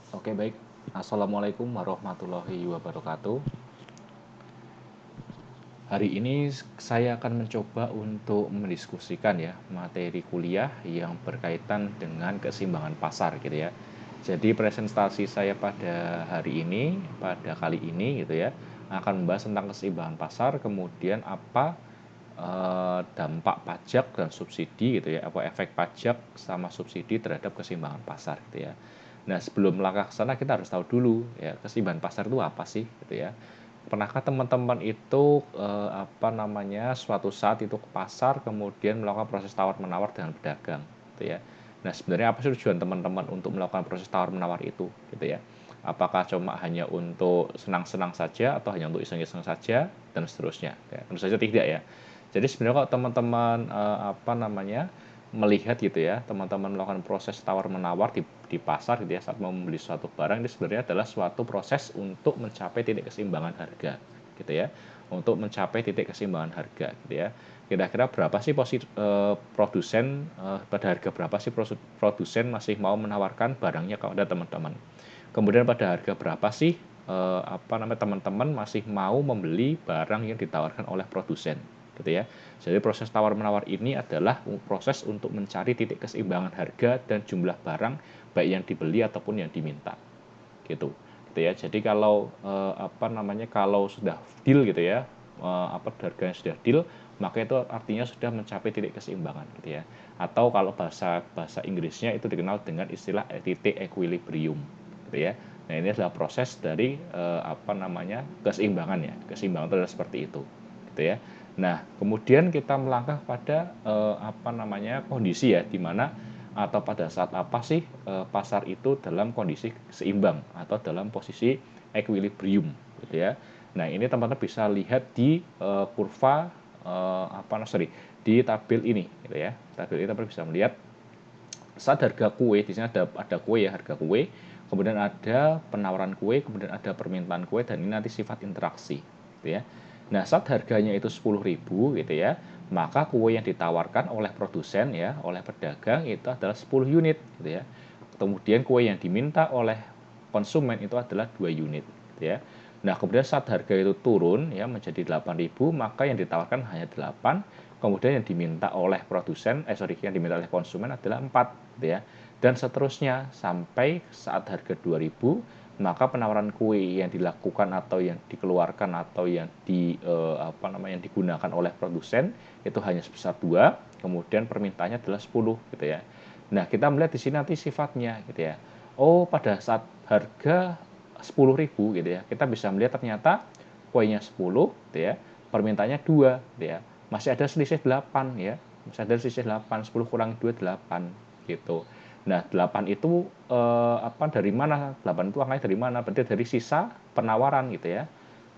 Oke, baik. Assalamualaikum warahmatullahi wabarakatuh. Hari ini saya akan mencoba untuk mendiskusikan ya materi kuliah yang berkaitan dengan keseimbangan pasar gitu ya. Jadi presentasi saya pada hari ini, pada kali ini gitu ya, akan membahas tentang keseimbangan pasar, kemudian apa dampak pajak dan subsidi gitu ya, apa efek pajak sama subsidi terhadap keseimbangan pasar gitu ya. Nah, sebelum melangkah ke sana kita harus tahu dulu ya keseimbangan pasar itu apa sih gitu ya. Pernahkah teman-teman itu suatu saat itu ke pasar kemudian melakukan proses tawar-menawar dengan pedagang gitu ya. Nah, sebenarnya apa sih tujuan teman-teman untuk melakukan proses tawar-menawar itu gitu ya. Apakah cuma hanya untuk senang-senang saja atau hanya untuk iseng-iseng saja dan seterusnya ya. Tentu saja tidak ya. Jadi sebenarnya kalau teman-teman melihat gitu ya, teman-teman melakukan proses tawar-menawar di pasar gitu ya saat mau membeli suatu barang, ini sebenarnya adalah suatu proses untuk mencapai titik keseimbangan harga gitu ya. Untuk mencapai titik keseimbangan harga gitu ya. Kira-kira berapa sih produsen pada harga berapa sih produsen masih mau menawarkan barangnya kepada teman-teman. Kemudian pada harga berapa sih teman-teman masih mau membeli barang yang ditawarkan oleh produsen gitu ya. Jadi proses tawar-menawar ini adalah proses untuk mencari titik keseimbangan harga dan jumlah barang baik yang dibeli ataupun yang diminta gitu. Gitu ya. Jadi kalau kalau sudah deal gitu ya, harganya sudah deal, maka itu artinya sudah mencapai titik keseimbangan gitu ya. Atau kalau bahasa bahasa Inggrisnya itu dikenal dengan istilah titik equilibrium gitu ya. Nah, ini adalah proses dari keseimbangan ya. Keseimbangan itu adalah seperti itu gitu ya. Nah, kemudian kita melangkah pada kondisi ya di mana atau pada saat apa sih pasar itu dalam kondisi seimbang atau dalam posisi equilibrium gitu ya. Nah, ini teman-teman bisa lihat di kurva di tabel ini gitu ya. Tabel ini teman-teman bisa melihat saat harga kue, di sini ada kue ya, harga kue, kemudian ada penawaran kue, kemudian ada permintaan kue, dan ini nanti sifat interaksi gitu ya. Nah, saat harganya itu 10.000 gitu ya, maka kue yang ditawarkan oleh produsen ya, oleh pedagang itu adalah 10 unit gitu ya. Kemudian kue yang diminta oleh konsumen itu adalah 2 unit gitu ya. Nah, kemudian saat harga itu turun ya menjadi 8.000, maka yang ditawarkan hanya 8, kemudian yang diminta oleh yang diminta oleh konsumen adalah 4 gitu ya. Dan seterusnya sampai saat harga 2.000, maka penawaran kue yang dilakukan atau yang dikeluarkan atau yang yang digunakan oleh produsen itu hanya sebesar 2, kemudian permintaannya adalah 10 gitu ya. Nah, kita melihat di sini nanti sifatnya gitu ya. Oh, pada saat harga 10.000 gitu ya, kita bisa melihat ternyata kuenya 10 gitu ya, permintaannya 2 gitu ya. Masih ada selisih 8 ya. Masih ada selisih 8, 10 kurang 2 8 gitu. Nah, 8 itu dari mana? 8 itu angkanya dari mana? Berarti dari sisa penawaran gitu ya.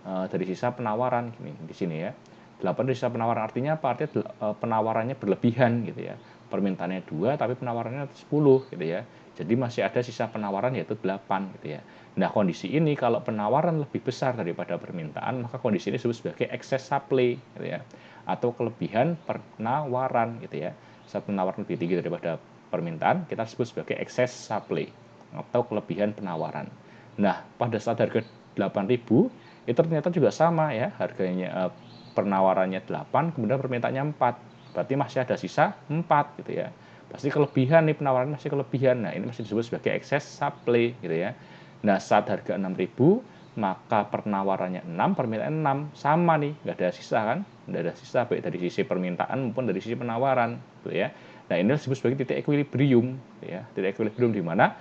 Dari sisa penawaran gini di sini ya. 8 dari sisa penawaran artinya apa? Artinya penawarannya berlebihan gitu ya. Permintaannya 2 tapi penawarannya 10 gitu ya. Jadi masih ada sisa penawaran yaitu 8 gitu ya. Nah, kondisi ini kalau penawaran lebih besar daripada permintaan, maka kondisi ini disebut sebagai excess supply gitu ya. Atau kelebihan penawaran gitu ya. Saat penawaran lebih tinggi daripada permintaan, kita sebut sebagai excess supply atau kelebihan penawaran. Nah, pada saat harga 8.000 itu ternyata juga sama ya, harganya penawarannya 8, kemudian permintaannya 4. Berarti masih ada sisa 4 gitu ya. Pasti kelebihan nih, penawaran masih kelebihan. Nah, ini masih disebut sebagai excess supply gitu ya. Nah, saat harga 6.000, maka penawarannya 6, permintaan 6, sama nih, nggak ada sisa kan? Nggak ada sisa baik dari sisi permintaan maupun dari sisi penawaran gitu ya. Nah, ini disebut sebagai titik equilibrium ya. Titik equilibrium di mana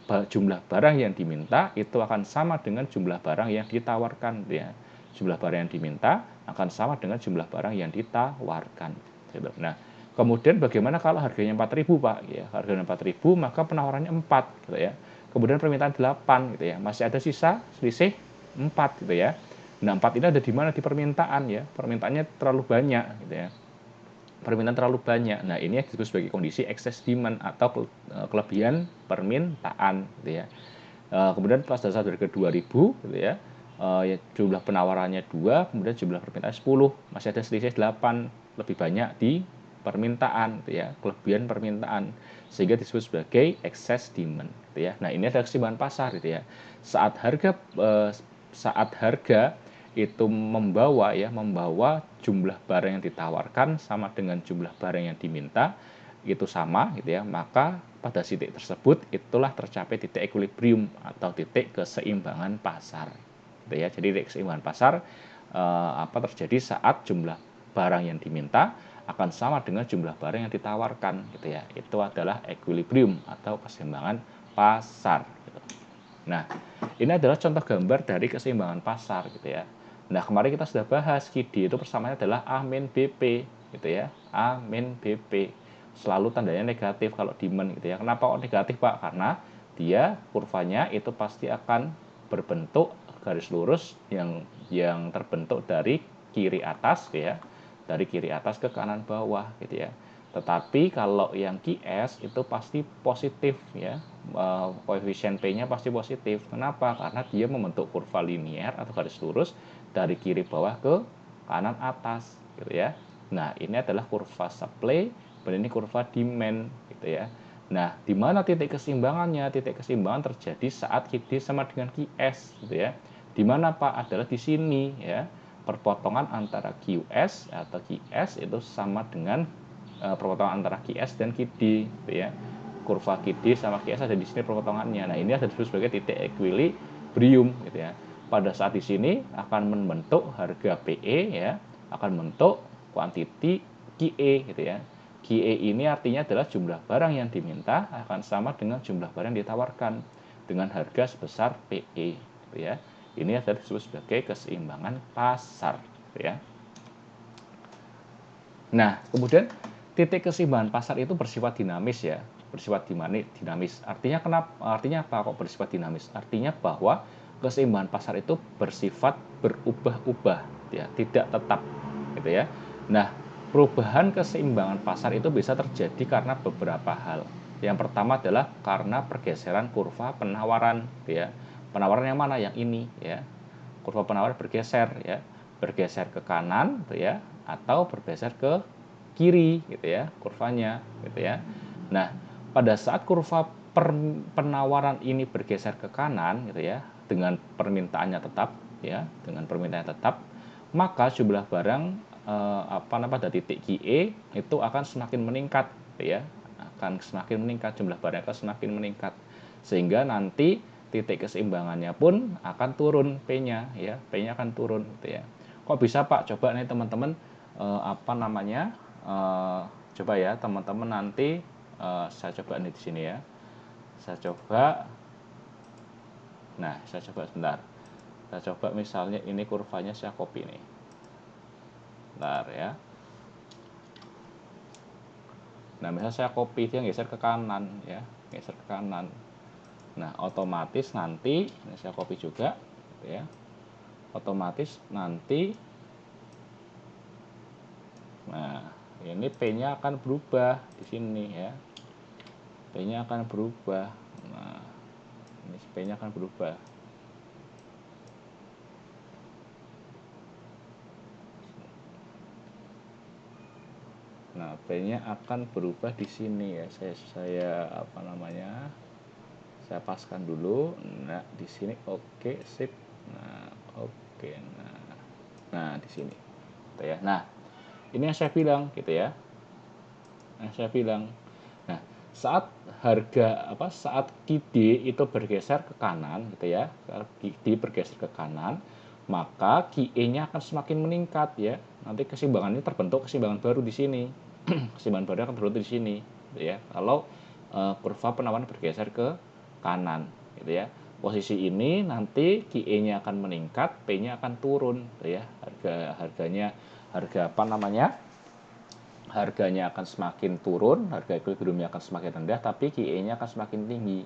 jumlah barang yang diminta itu akan sama dengan jumlah barang yang ditawarkan ya. Jumlah barang yang diminta akan sama dengan jumlah barang yang ditawarkan gitu. Nah, kemudian bagaimana kalau harganya 4.000 Pak ya, harganya 4.000 maka penawarannya 4 gitu ya. Kemudian permintaan 8 gitu ya. Masih ada sisa selisih 4 gitu ya. Nah, 4 ini ada di mana di permintaan ya. Permintaannya terlalu banyak gitu ya, permintaan terlalu banyak. Nah, ini disebut sebagai kondisi excess demand atau kelebihan permintaan gitu ya. Kemudian pas dasar harga 2.000 gitu ya, jumlah penawarannya 2, kemudian jumlah permintaan 10, masih ada selisih 8, lebih banyak di permintaan, gitu ya, kelebihan permintaan, sehingga disebut sebagai excess demand, gitu ya. Nah, ini adalah keseimbangan pasar, gitu ya. Saat harga itu membawa jumlah barang yang ditawarkan sama dengan jumlah barang yang diminta itu sama, gitu ya, maka pada titik tersebut itulah tercapai titik equilibrium atau titik keseimbangan pasar, gitu ya. Jadi titik keseimbangan pasar terjadi saat jumlah barang yang diminta akan sama dengan jumlah barang yang ditawarkan, gitu ya. Itu adalah equilibrium atau keseimbangan pasar, gitu. Nah, ini adalah contoh gambar dari keseimbangan pasar, gitu ya. Nah, kemarin kita sudah bahas QD itu persamaannya adalah A min BP, gitu ya. A min BP. Selalu tandanya negatif kalau demand, gitu ya. Kenapa kok negatif, Pak? Karena dia kurvanya itu pasti akan berbentuk garis lurus yang terbentuk dari kiri atas, gitu ya. Dari kiri atas ke kanan bawah, gitu ya. Tetapi kalau yang QS itu pasti positif, ya. Koefisien P-nya pasti positif. Kenapa? Karena dia membentuk kurva linier atau garis lurus dari kiri bawah ke kanan atas, gitu ya. Nah, ini adalah kurva supply dan ini kurva demand, gitu ya. Nah, di mana titik keseimbangannya? Titik keseimbangan terjadi saat QD sama dengan QS, gitu ya. Di mana, Pak? Adalah di sini, ya. Perpotongan antara QS atau QS itu sama dengan perpotongan antara QS dan QD, gitu ya. Kurva QD sama QS ada di sini perpotongannya. Nah, ini ada disebut sebagai titik equilibrium, gitu ya. Pada saat di sini akan membentuk harga PE, ya, akan membentuk kuantiti QE, gitu ya. QE ini artinya adalah jumlah barang yang diminta akan sama dengan jumlah barang yang ditawarkan dengan harga sebesar PE, gitu ya. Ini adalah disebut sebagai keseimbangan pasar, gitu ya. Nah, kemudian titik keseimbangan pasar itu bersifat dinamis, ya, bersifat dinamis. Artinya apa kok bersifat dinamis? Artinya bahwa keseimbangan pasar itu bersifat berubah-ubah, ya, tidak tetap, gitu ya. Nah, perubahan keseimbangan pasar itu bisa terjadi karena beberapa hal. Yang pertama adalah karena pergeseran kurva penawaran, gitu ya. Penawaran yang mana? Yang ini, ya. Kurva penawaran bergeser, ya, bergeser ke kanan, gitu ya, atau bergeser ke kiri, gitu ya, kurvanya, gitu ya. Nah, pada saat kurva penawaran ini bergeser ke kanan, gitu ya, dengan permintaannya tetap, ya, dengan permintaannya tetap, maka jumlah barang pada titik QE itu akan semakin meningkat, gitu ya, akan semakin meningkat, jumlah barang akan semakin meningkat, sehingga nanti titik keseimbangannya pun akan turun P-nya, ya, P-nya akan turun, gitu ya. Kok bisa, Pak? Coba nih teman-teman coba ya teman-teman nanti saya coba nih di sini ya. Saya coba. Nah, saya coba sebentar. Saya coba misalnya ini kurvanya saya copy nih. Bentar ya. Nah, misalnya saya copy dia geser ke kanan, ya, geser ke kanan. Nah, otomatis nanti ini saya copy juga, ya. Otomatis nanti, nah, ini P-nya akan berubah di sini, ya. P-nya akan berubah. Nah, ini P-nya akan berubah. Nah, P-nya akan berubah di sini, ya. Saya Saya paskan dulu. Nah, di sini oke, sip. Nah, oke. Nah, di sini. Gitu ya. Nah, ini yang saya bilang, gitu ya. Nah, saya bilang. Nah, saat QD itu bergeser ke kanan, gitu ya. QD bergeser ke kanan, maka QE-nya akan semakin meningkat, ya. Nanti keseimbangannya terbentuk keseimbangan baru di sini. Keseimbangan baru akan terbentuk di sini, gitu ya. Kalau kurva penawaran bergeser ke kanan, gitu ya. Posisi ini nanti QE-nya akan meningkat, P-nya akan turun, gitu ya. Harganya akan semakin turun, harga equilibriumnya akan semakin rendah, tapi QE-nya akan semakin tinggi.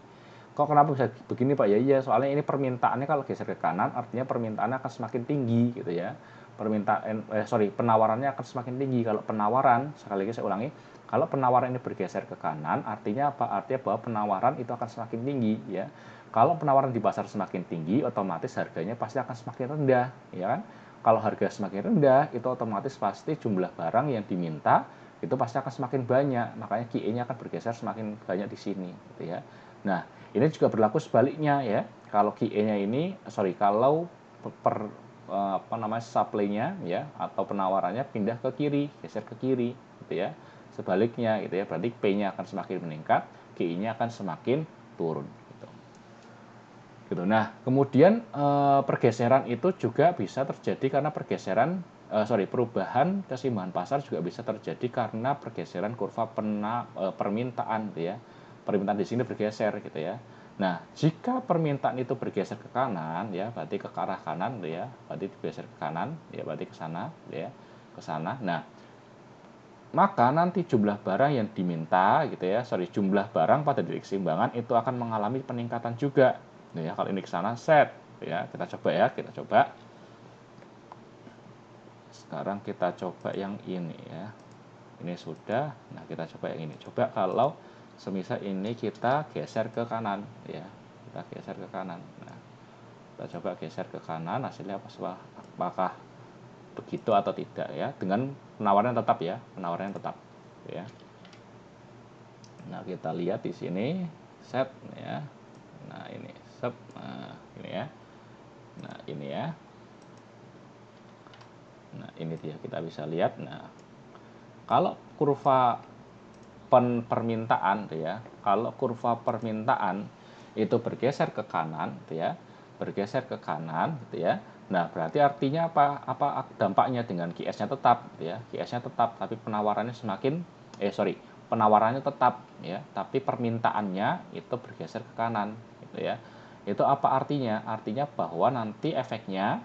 Kok kenapa bisa begini, Pak? Ya iya, soalnya ini permintaannya kalau geser ke kanan, artinya permintaannya akan semakin tinggi, gitu ya. Penawarannya akan semakin tinggi. Kalau penawaran, sekali lagi saya ulangi, kalau penawaran ini bergeser ke kanan, artinya apa? Artinya bahwa penawaran itu akan semakin tinggi, ya. Kalau penawaran di pasar semakin tinggi, otomatis harganya pasti akan semakin rendah, ya kan? Kalau harga semakin rendah, itu otomatis pasti jumlah barang yang diminta itu pasti akan semakin banyak, makanya QE-nya akan bergeser semakin banyak di sini gitu ya. Nah, ini juga berlaku sebaliknya ya. Kalau QE-nya ini kalau supply-nya ya atau penawarannya pindah ke kiri, geser ke kiri gitu ya. Sebaliknya gitu ya, berarti P-nya akan semakin meningkat, QE-nya akan semakin turun gitu. Nah, kemudian pergeseran itu juga bisa terjadi karena perubahan keseimbangan pasar juga bisa terjadi karena pergeseran kurva permintaan gitu ya. Permintaan di sini bergeser gitu ya. Nah, jika permintaan itu bergeser ke kanan ya, berarti ke arah kanan gitu ya. Berarti bergeser ke kanan, ya berarti ke sana gitu ya. Ke sana. Nah, maka nanti jumlah barang yang diminta gitu ya, jumlah barang pada titik keseimbangan itu akan mengalami peningkatan juga. Ya, kalau ini ke sana set, ya kita coba. Sekarang kita coba yang ini ya. Ini sudah. Nah, kita coba yang ini. Coba kalau semisal ini kita geser ke kanan ya. Kita geser ke kanan. Nah, kita coba geser ke kanan, hasilnya apakah begitu atau tidak ya, dengan penawaran tetap ya, ya. Nah, kita lihat di sini set ya. Nah, ini nah, ini ya. Nah, ini ya. Nah, ini dia kita bisa lihat. Nah, kalau kurva permintaan ya, kalau kurva permintaan itu bergeser ke kanan ya, bergeser ke kanan gitu ya. Nah, berarti artinya apa dampaknya dengan QS-nya tetap ya. QS-nya tetap tapi penawarannya penawarannya tetap ya, tapi permintaannya itu bergeser ke kanan gitu ya. Itu apa artinya? Artinya bahwa nanti efeknya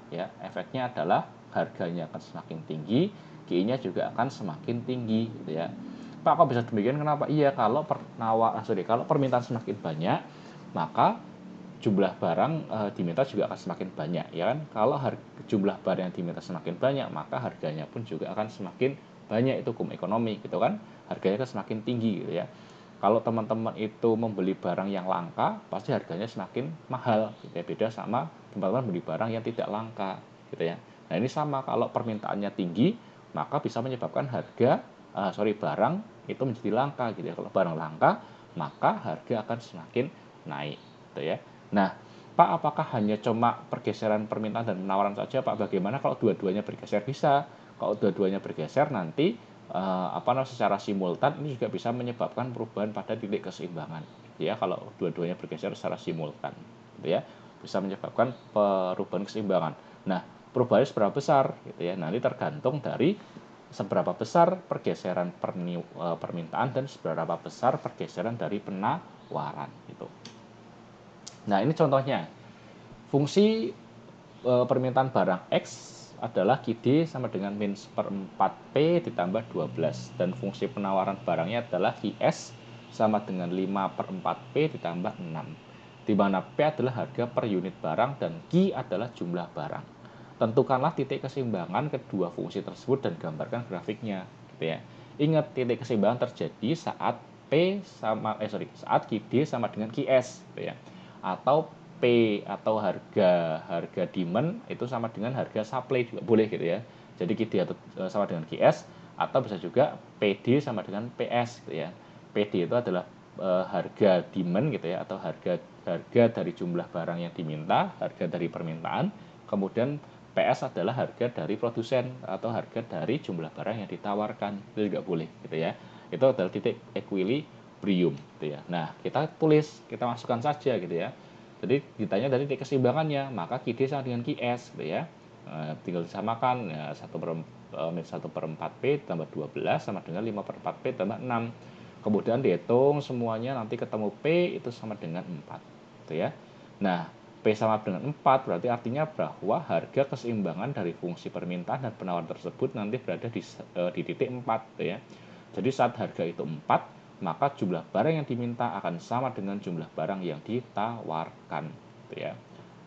adalah harganya akan semakin tinggi, QI-nya juga akan semakin tinggi gitu ya. Pak, kok bisa demikian? Kenapa? Iya, kalau permintaan semakin banyak, maka jumlah barang diminta juga akan semakin banyak, ya kan? Kalau jumlah barang yang diminta semakin banyak, maka harganya pun juga akan semakin banyak. Itu hukum ekonomi, gitu kan? Harganya akan semakin tinggi, gitu ya. Kalau teman-teman itu membeli barang yang langka, pasti harganya semakin mahal, gitu ya. Beda sama teman-teman beli barang yang tidak langka, gitu ya. Nah, ini sama, kalau permintaannya tinggi, maka bisa menyebabkan barang itu menjadi langka, gitu ya. Kalau barang langka, maka harga akan semakin naik, gitu ya. Nah, Pak, apakah hanya cuma pergeseran permintaan dan penawaran saja, Pak? Bagaimana kalau dua-duanya bergeser? Bisa. Kalau dua-duanya bergeser nanti secara simultan ini juga bisa menyebabkan perubahan pada titik keseimbangan. Ya, kalau dua-duanya bergeser secara simultan, gitu ya, bisa menyebabkan perubahan keseimbangan. Nah, perubahannya seberapa besar, gitu ya? Nanti tergantung dari seberapa besar pergeseran permintaan dan seberapa besar pergeseran dari penawaran, gitu. Nah, ini contohnya. Fungsi permintaan barang X adalah QD sama dengan min seperempat P ditambah 12. Dan fungsi penawaran barangnya adalah QS sama dengan 5/4 P ditambah 6. Di mana P adalah harga per unit barang dan Q adalah jumlah barang. Tentukanlah titik keseimbangan kedua fungsi tersebut dan gambarkan grafiknya, gitu ya. Ingat, titik keseimbangan terjadi saat saat QD sama dengan QS, gitu ya. Atau P atau harga demand itu sama dengan harga supply juga boleh gitu ya. Jadi QD sama dengan QS, atau bisa juga PD sama dengan PS gitu ya. PD itu adalah harga demand gitu ya, atau harga dari jumlah barang yang diminta, harga dari permintaan. Kemudian PS adalah harga dari produsen atau harga dari jumlah barang yang ditawarkan. Itu juga boleh gitu ya. Itu adalah titik equilibrium gitu ya. Nah, kita masukkan saja gitu ya. Jadi ditanya dari titik keseimbangannya, maka QD sama dengan QS gitu ya. Tinggal disamakan ya, 1/4 P tambah 12 sama dengan 5/4 P tambah 6. Kemudian dihitung semuanya, nanti ketemu P itu sama dengan 4 gitu ya. Nah, P sama dengan 4 berarti artinya bahwa harga keseimbangan dari fungsi permintaan dan penawaran tersebut nanti berada di titik 4 gitu ya. Jadi saat harga itu 4, maka jumlah barang yang diminta akan sama dengan jumlah barang yang ditawarkan, gitu ya.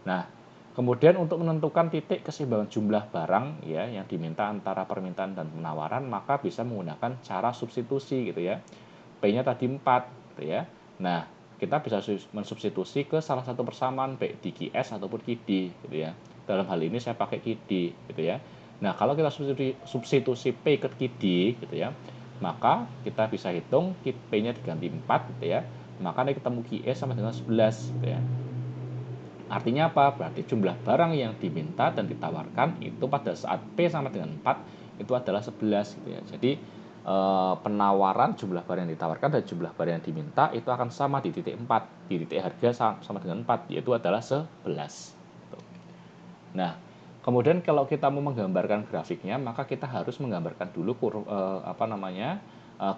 Nah, kemudian untuk menentukan titik keseimbangan jumlah barang ya yang diminta antara permintaan dan penawaran, maka bisa menggunakan cara substitusi gitu ya. P-nya tadi 4 gitu ya. Nah, kita bisa mensubstitusi ke salah satu persamaan baik di QS ataupun QD gitu ya. Dalam hal ini saya pakai QD gitu ya. Nah, kalau kita substitusi P ke QD gitu ya, maka kita bisa hitung P-nya diganti 4 gitu ya. Maka nanti ketemu QS sama dengan 11 gitu ya. Artinya apa? Berarti jumlah barang yang diminta dan ditawarkan itu pada saat P sama dengan 4 itu adalah 11 gitu ya. Jadi penawaran jumlah barang yang ditawarkan dan jumlah barang yang diminta itu akan sama di titik 4. Di titik harga sama dengan 4 yaitu adalah 11. Nah, kemudian kalau kita mau menggambarkan grafiknya, maka kita harus menggambarkan dulu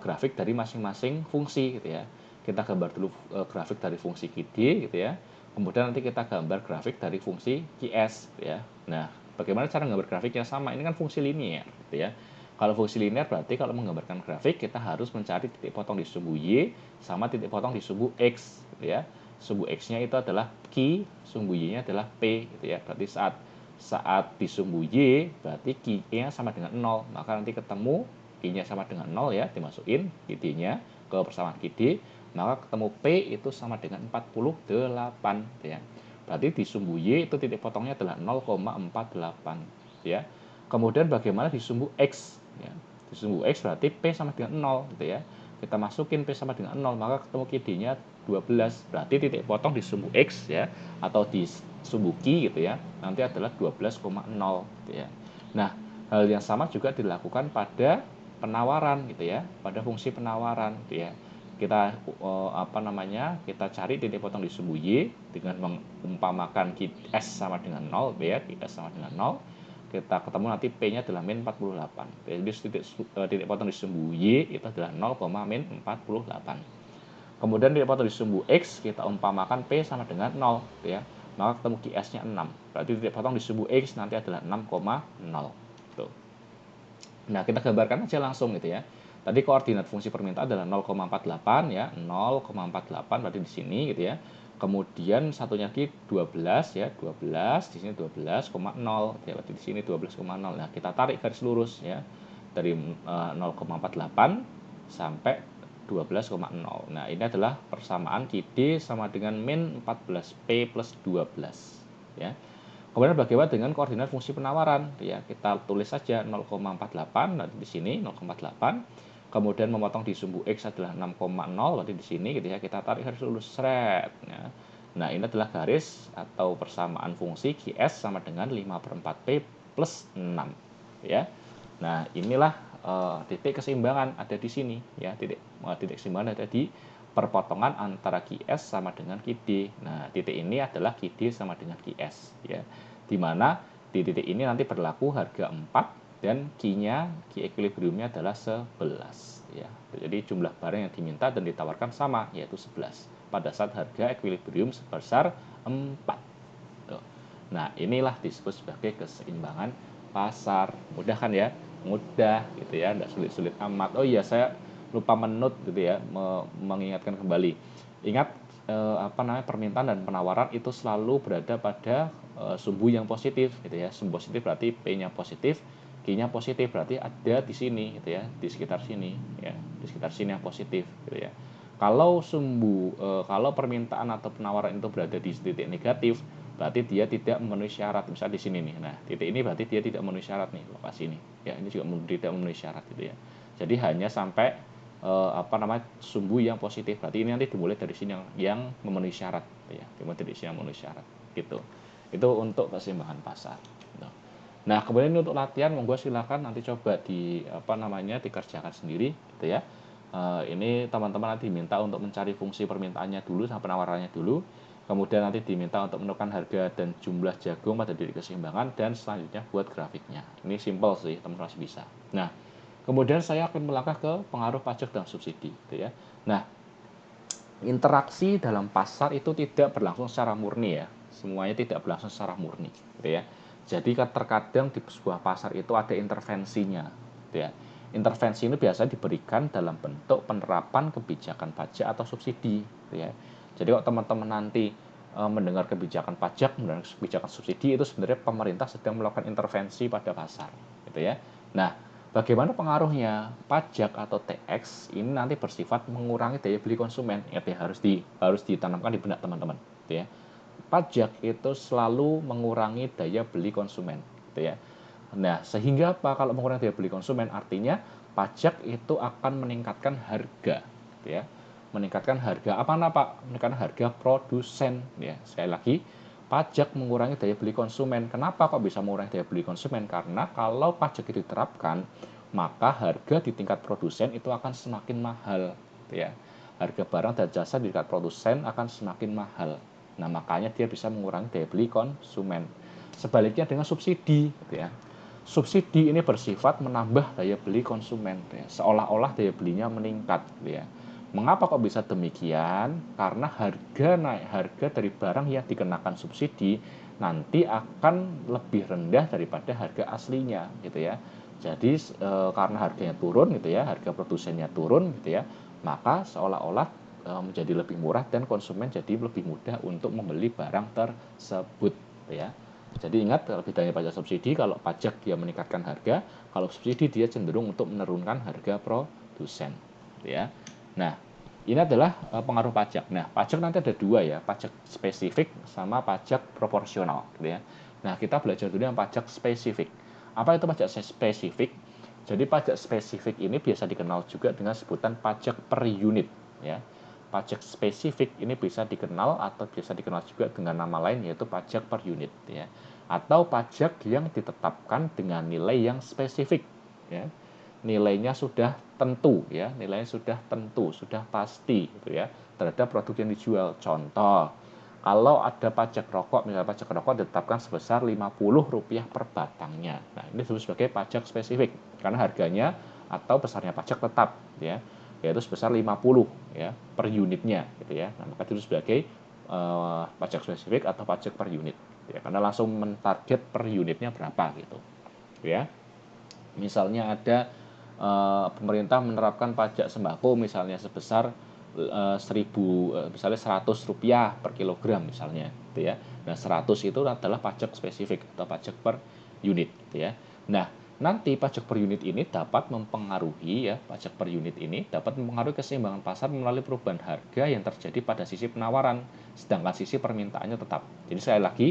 grafik dari masing-masing fungsi gitu ya. Kita gambar dulu grafik dari fungsi QD gitu ya. Kemudian nanti kita gambar grafik dari fungsi QS gitu ya. Nah, bagaimana cara menggambar grafiknya? Sama, ini kan fungsi linear gitu ya. Kalau fungsi linear berarti kalau menggambarkan grafik kita harus mencari titik potong di sumbu Y sama titik potong di sumbu X gitu ya. Sumbu X-nya itu adalah Q, sumbu Y-nya adalah P gitu ya. Berarti saat di sumbu Y berarti Q-nya sama dengan 0, maka nanti ketemu Q-nya sama dengan 0 ya, dimasukin QD-nya ke persamaan QD, maka ketemu P itu sama dengan 48 gitu ya. Berarti di sumbu Y itu titik potongnya adalah 0,48 ya. Kemudian bagaimana di sumbu X ya. Di sumbu X berarti P sama dengan 0 gitu ya. Kita masukin P sama dengan 0, maka ketemu QD-nya 12. Berarti titik potong di sumbu X ya atau di sumbu Q gitu ya, nanti adalah 12,0 gitu ya. Nah, hal yang sama juga dilakukan pada penawaran gitu ya, pada fungsi penawaran gitu ya. Kita kita cari titik potong di sumbu Y dengan mengumpamakan S sama dengan 0 ya, S sama dengan 0. Kita ketemu nanti P-nya adalah min 48. Jadi titik potong di sumbu Y itu adalah 0, min 48. Kemudian titik potong di sumbu X kita umpamakan P sama dengan 0 gitu ya. Maka ketemu QS-nya 6. Berarti titik potong di sumbu X nanti adalah 6,0 gitu. Nah, kita gambarkan aja langsung gitu ya. Tadi koordinat fungsi permintaan adalah 0,48 ya, 0,48 berarti di sini gitu ya. Kemudian satunya lagi 12 ya, 12 di sini 12,0 ya, berarti di sini 12,0. Nah, kita tarik garis lurus ya. Dari 0,48 sampai 12,0. Nah, ini adalah persamaan QD sama dengan min 14P plus 12 ya. Kemudian bagaimana dengan koordinat fungsi penawaran? Ya, kita tulis saja 0,48 nanti di sini 0,48. Kemudian memotong di sumbu X adalah 6,0 berarti di sini gitu ya. Kita tarik garis lurus seret ya. Nah, ini adalah garis atau persamaan fungsi QS sama dengan 5/4P plus 6 ya. Nah, inilah titik keseimbangan ada di sini ya. Titik keseimbangan ada di perpotongan antara QS sama dengan QD. Nah, titik ini adalah QD sama dengan QS ya. Di mana di titik ini nanti berlaku harga 4 dan Q-nya, Q equilibriumnya adalah 11 ya. Jadi jumlah barang yang diminta dan ditawarkan sama yaitu 11 pada saat harga equilibrium sebesar 4. Nah, inilah disebut sebagai keseimbangan pasar. Mudah kan ya? Mudah gitu ya, tidak sulit-sulit amat. Oh iya, saya lupa menut gitu ya, mengingatkan kembali. Ingat permintaan dan penawaran itu selalu berada pada sumbu yang positif gitu ya. Sumbu positif berarti P-nya positif, Q-nya positif berarti ada di sini gitu ya, di sekitar sini ya, di sekitar sini yang positif gitu ya. Kalau kalau permintaan atau penawaran itu berada di titik negatif, berarti dia tidak memenuhi syarat. Misal di sini nih, nah titik ini berarti dia tidak memenuhi syarat nih, lokasi ini ya, ini juga tidak memenuhi syarat gitu ya. Jadi hanya sampai sumbu yang positif, berarti ini nanti dimulai dari sini yang memenuhi syarat gitu ya, dimulai dari sini yang memenuhi syarat gitu. Itu untuk keseimbangan pasar gitu. Nah, kemudian untuk latihan monggo silakan nanti coba dikerjakan sendiri gitu ya. Ini teman-teman nanti diminta untuk mencari fungsi permintaannya dulu sama penawarannya dulu. Kemudian nanti diminta untuk menentukan harga dan jumlah jagung pada titik keseimbangan dan selanjutnya buat grafiknya. Ini simple sih, teman-teman masih bisa. Nah, kemudian saya akan melangkah ke pengaruh pajak dan subsidi gitu ya. Nah, interaksi dalam pasar itu tidak berlangsung secara murni ya. Semuanya tidak berlangsung secara murni gitu ya. Jadi terkadang di sebuah pasar itu ada intervensinya gitu ya. Intervensi ini biasanya diberikan dalam bentuk penerapan kebijakan pajak atau subsidi gitu ya. Jadi kalau teman-teman nanti mendengar kebijakan pajak, mendengar kebijakan subsidi, itu sebenarnya pemerintah sedang melakukan intervensi pada pasar gitu ya. Nah, bagaimana pengaruhnya? Pajak atau TX ini nanti bersifat mengurangi daya beli konsumen. Ingat ya, harus ditanamkan di benak teman-teman gitu ya. Pajak itu selalu mengurangi daya beli konsumen gitu ya. Nah, sehingga apa? Kalau mengurangi daya beli konsumen artinya pajak itu akan meningkatkan harga, gitu ya. Meningkatkan harga apa Pak? Meningkatkan harga produsen, ya. Sekali lagi, pajak mengurangi daya beli konsumen. Kenapa kok bisa mengurangi daya beli konsumen? Karena kalau pajak itu diterapkan, maka harga di tingkat produsen itu akan semakin mahal, gitu ya. Harga barang dan jasa di tingkat produsen akan semakin mahal. Nah, makanya dia bisa mengurangi daya beli konsumen. Sebaliknya dengan subsidi, gitu ya. Subsidi ini bersifat menambah daya beli konsumen, gitu ya. Seolah-olah daya belinya meningkat, gitu ya. Mengapa kok bisa demikian? Karena harga dari barang yang dikenakan subsidi nanti akan lebih rendah daripada harga aslinya, gitu ya. Jadi karena harganya turun, gitu ya, harga produsennya turun, gitu ya, maka seolah-olah menjadi lebih murah dan konsumen jadi lebih mudah untuk membeli barang tersebut, gitu ya. Jadi ingat, bedanya pajak subsidi, kalau pajak dia meningkatkan harga, kalau subsidi dia cenderung untuk menurunkan harga produsen, gitu ya. Nah, ini adalah pengaruh pajak. Nah, pajak nanti ada dua ya, pajak spesifik sama pajak proporsional, gitu ya. Nah, kita belajar dulu yang pajak spesifik. Apa itu pajak spesifik? Jadi pajak spesifik ini biasa dikenal juga dengan sebutan pajak per unit, ya. Pajak spesifik ini bisa dikenal atau bisa dikenal juga dengan nama lain yaitu pajak per unit, ya. Atau pajak yang ditetapkan dengan nilai yang spesifik, ya. Nilainya sudah tentu, ya, nilainya sudah tentu, sudah pasti, gitu ya, terhadap produk yang dijual. Contoh, kalau ada pajak rokok, misalnya pajak rokok ditetapkan sebesar Rp50 per batangnya. Nah, ini disebut sebagai pajak spesifik karena harganya atau besarnya pajak tetap, ya, yaitu sebesar 50, ya, per unitnya, gitu ya. Nah, maka itu sebagai pajak spesifik atau pajak per unit, ya, karena langsung mentarget per unitnya berapa, gitu, ya. Misalnya ada pemerintah menerapkan pajak sembako misalnya sebesar 1000, misalnya Rp100 per kilogram misalnya, gitu ya. Nah, 100 itu adalah pajak spesifik atau pajak per unit, gitu ya. Nah, nanti pajak per unit ini dapat mempengaruhi, ya, pajak per unit ini dapat mempengaruhi keseimbangan pasar melalui perubahan harga yang terjadi pada sisi penawaran, sedangkan sisi permintaannya tetap. Jadi sekali lagi,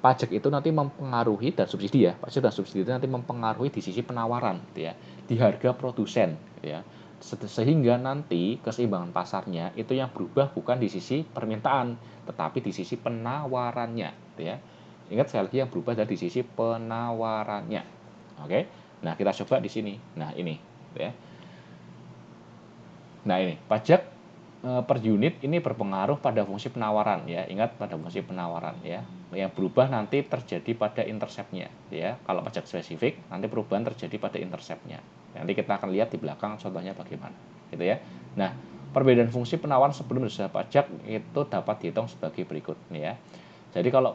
pajak itu nanti mempengaruhi, dan subsidi, ya, pajak dan subsidi itu nanti mempengaruhi di sisi penawaran, gitu ya, di harga produsen, gitu ya, sehingga nanti keseimbangan pasarnya itu yang berubah bukan di sisi permintaan tetapi di sisi penawarannya, gitu ya. Ingat, sekali lagi yang berubah dari di sisi penawarannya. Oke, nah kita coba di sini. Nah ini, gitu ya. Nah ini pajak per unit ini berpengaruh pada fungsi penawaran, ya. Ingat, pada fungsi penawaran, ya. Yang berubah nanti terjadi pada interceptnya, ya. Kalau pajak spesifik nanti perubahan terjadi pada interceptnya. Nanti kita akan lihat di belakang contohnya bagaimana, gitu ya. Nah, perbedaan fungsi penawaran sebelum dan sesudah pajak itu dapat dihitung sebagai berikut, ya. Jadi kalau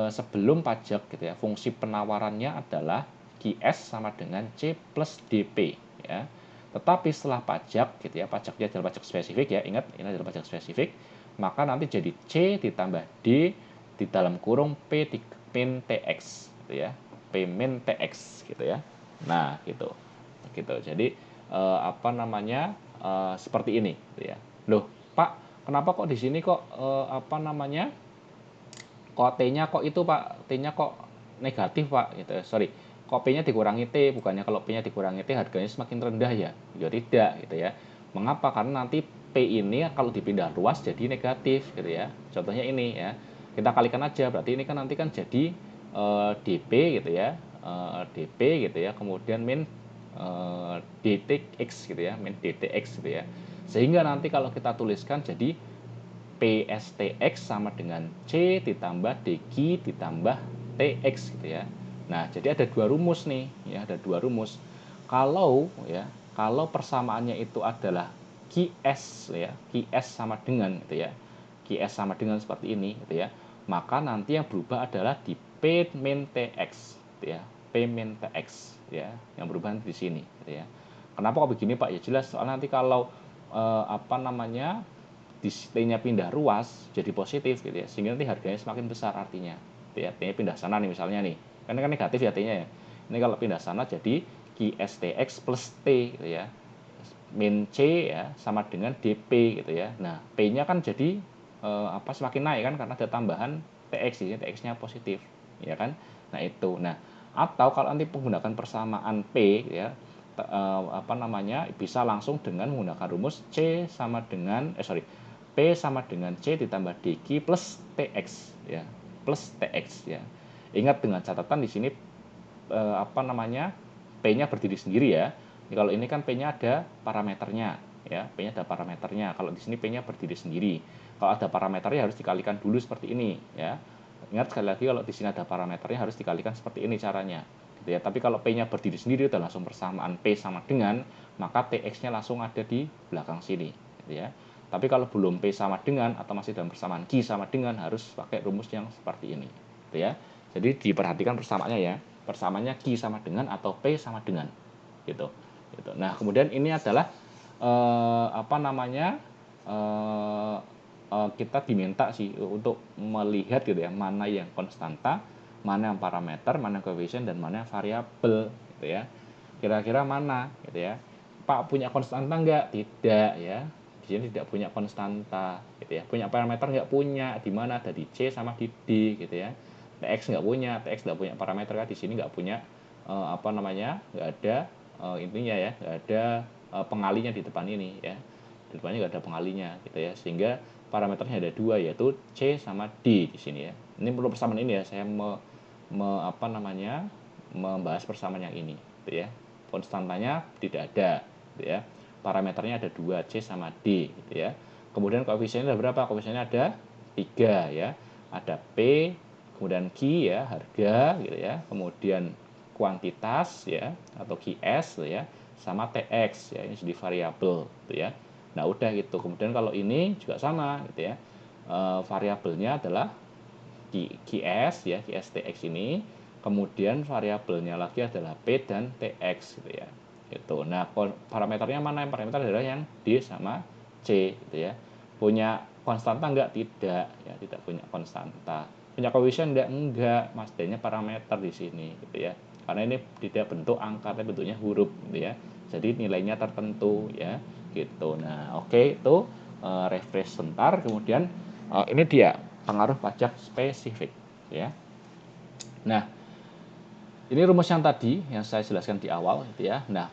sebelum pajak, gitu ya, fungsi penawarannya adalah QS sama dengan C plus DP, ya. Tetapi setelah pajak, gitu ya, pajaknya adalah pajak spesifik, ya. Ingat, ini adalah pajak spesifik, maka nanti jadi C ditambah D di dalam kurung P min TX, gitu ya. P min TX, gitu ya. Nah, gitu. Gitu. Jadi apa namanya? Seperti ini, gitu ya. Loh, Pak, kenapa kok di sini kok apa namanya? Kok T-nya kok itu Pak, T-nya kok negatif Pak, gitu. Sorry, kok P-nya dikurangi T, bukannya kalau P-nya dikurangi T harganya semakin rendah ya? Ya tidak, gitu ya. Mengapa? Karena nanti P ini kalau dipindah luas jadi negatif, gitu ya. Contohnya ini, ya, kita kalikan aja, berarti ini kan nanti kan jadi DP, gitu ya, DP, gitu ya, kemudian min DTX, gitu ya, min DTX, gitu ya. Sehingga nanti kalau kita tuliskan jadi PSTX sama dengan C ditambah DQ ditambah TX, gitu ya. Nah, jadi ada dua rumus nih, ya, ada dua rumus. Kalau, ya, kalau persamaannya itu adalah QS, ya, QS sama dengan, gitu ya. QS sama dengan seperti ini, gitu ya. Maka nanti yang berubah adalah di P min TX, gitu ya. P min TX, ya. Yang berubah di sini, gitu ya. Kenapa kok begini, Pak? Ya jelas, soalnya nanti kalau apa namanya? T-nya pindah ruas jadi positif, gitu ya, sehingga nanti harganya semakin besar artinya, gitu ya. T-nya pindah sana nih misalnya nih, karena kan negatif ya T-nya, ya. Ini kalau pindah sana jadi QSTX plus T, gitu ya, min C, ya, sama dengan DP, gitu ya. Nah, P-nya kan jadi apa, semakin naik kan karena ada tambahan TX, ini TX-nya positif, ya kan. Nah itu, nah, atau kalau nanti menggunakan persamaan P, ya, bisa langsung dengan menggunakan rumus P sama dengan C ditambah DQ plus TX ya, plus TX ya. Ingat dengan catatan di sini P-nya berdiri sendiri ya. Kalau ini kan P-nya ada parameternya ya, P-nya ada parameternya. Kalau di sini P-nya berdiri sendiri. Kalau ada parameternya harus dikalikan dulu seperti ini ya. Ingat sekali lagi kalau di sini ada parameternya harus dikalikan seperti ini caranya. Gitu ya. Tapi kalau P-nya berdiri sendiri udah langsung persamaan P sama dengan, maka TX-nya langsung ada di belakang sini gitu ya. Tapi kalau belum P sama dengan atau masih dalam persamaan Q sama dengan harus pakai rumus yang seperti ini gitu ya. Jadi diperhatikan persamaannya ya. Persamaannya Q sama dengan atau P sama dengan gitu. Nah, kemudian ini adalah kita diminta sih untuk melihat gitu ya, mana yang konstanta, mana yang parameter, mana yang koefisien, dan mana yang variabel gitu ya. Kira-kira mana gitu ya. Pak punya konstanta enggak? Tidak ya. Di sini tidak punya konstanta gitu ya. Punya parameter enggak? Punya. Di mana? Ada di C sama di D gitu ya. TX enggak punya, TX enggak punya parameter kan, di sini enggak punya enggak ada intinya ya, enggak ada pengalinya di depan ini ya. Di depannya enggak ada pengalinya gitu ya. Sehingga parameternya ada dua, yaitu C sama D di sini ya. Ini perlu persamaan ini ya, saya membahas persamaan yang ini gitu ya. Konstantanya tidak ada gitu ya. Parameternya ada dua, C sama D gitu ya. Kemudian koefisiennya ada berapa? Koefisiennya ada 3 ya. Ada P, kemudian Q ya, harga gitu ya. Kemudian kuantitas ya atau QS gitu ya, sama TX ya, ini jadi variabel gitu ya. Nah, udah gitu. Kemudian kalau ini juga sama gitu ya. Variabelnya adalah QS ya, QS TX ini. Kemudian variabelnya lagi adalah P dan TX gitu ya. Gitu. Nah, parameternya mana? Yang parameter adalah yang D sama C gitu ya. Punya konstanta enggak? Tidak ya, tidak punya konstanta. Punya koefisien enggak? Enggak. Mas D-nya parameter di sini gitu ya. Karena ini tidak bentuk angka, tapi bentuknya huruf gitu ya. Jadi nilainya tertentu ya gitu. Nah, oke, itu refresh sebentar. Kemudian ini dia pengaruh pajak spesifik ya. Nah, ini rumus yang tadi yang saya jelaskan di awal gitu ya. Nah,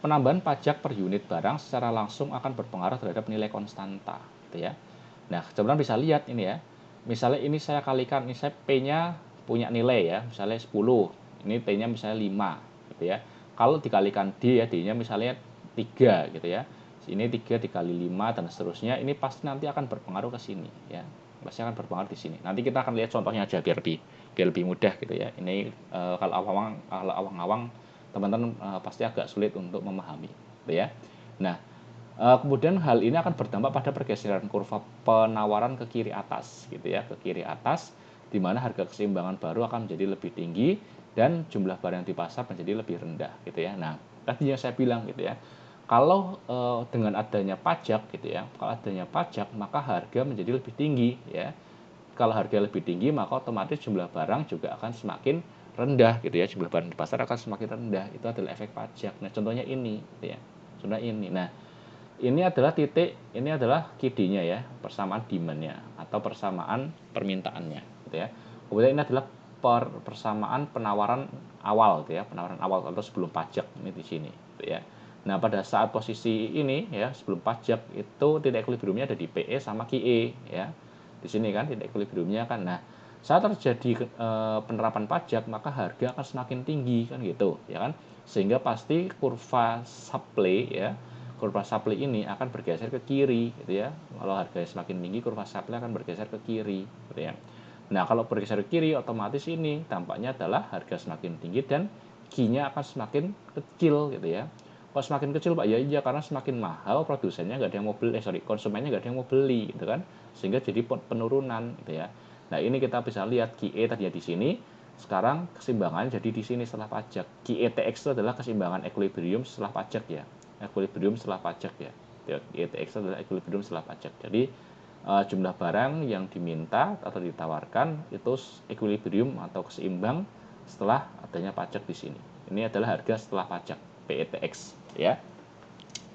penambahan pajak per unit barang secara langsung akan berpengaruh terhadap nilai konstanta gitu ya. Nah, teman-teman bisa lihat ini ya. Misalnya ini saya kalikan, ini saya P-nya punya nilai ya, misalnya 10. Ini T-nya misalnya 5 gitu ya. Kalau dikalikan D ya, D-nya misalnya 3 gitu ya. Ini 3 dikali 5 dan seterusnya, ini pasti nanti akan berpengaruh ke sini ya. Pasti akan berpengaruh di sini. Nanti kita akan lihat contohnya aja biar lebih mudah gitu ya. Ini kalau awang-awang teman-teman pasti agak sulit untuk memahami gitu ya. Nah, kemudian hal ini akan berdampak pada pergeseran kurva penawaran ke kiri atas gitu ya, ke kiri atas, di mana harga keseimbangan baru akan menjadi lebih tinggi dan jumlah barang yang di pasar menjadi lebih rendah gitu ya. Nah, tadi yang saya bilang gitu ya, kalau dengan adanya pajak gitu ya, kalau adanya pajak maka harga menjadi lebih tinggi ya. Kalau harga lebih tinggi maka otomatis jumlah barang juga akan semakin rendah gitu ya, jumlah barang di pasar akan semakin rendah. Itu adalah efek pajak. Nah, contohnya ini gitu ya. Contohnya ini. Nah, ini adalah titik, ini adalah KD-nya ya, persamaan demand-nya atau persamaan permintaannya gitu ya. Kemudian ini adalah persamaan penawaran awal gitu ya, penawaran awal atau sebelum pajak ini di sini gitu ya. Nah, pada saat posisi ini ya, sebelum pajak itu titik equilibriumnya ada di PE sama QE ya. Di sini kan titik equilibriumnya kan. Nah, saat terjadi penerapan pajak maka harga akan semakin tinggi kan gitu ya kan. Sehingga pasti kurva supply ini akan bergeser ke kiri gitu ya. Kalau harganya semakin tinggi, kurva supply akan bergeser ke kiri gitu ya. Nah, kalau bergeser ke kiri otomatis ini dampaknya adalah harga semakin tinggi dan Q-nya akan semakin kecil gitu ya. Kalau semakin kecil Pak, ya iya karena semakin mahal produsennya nggak ada yang mau beli, konsumennya nggak ada yang mau beli gitu kan, sehingga jadi penurunan gitu ya. Nah, ini kita bisa lihat QE tadinya di sini, sekarang keseimbangan jadi di sini setelah pajak. QETX itu adalah keseimbangan equilibrium setelah pajak ya, equilibrium setelah pajak ya. QETX adalah equilibrium setelah pajak. Jadi jumlah barang yang diminta atau ditawarkan itu equilibrium atau keseimbang setelah adanya pajak di sini. Ini adalah harga setelah pajak, PETX ya.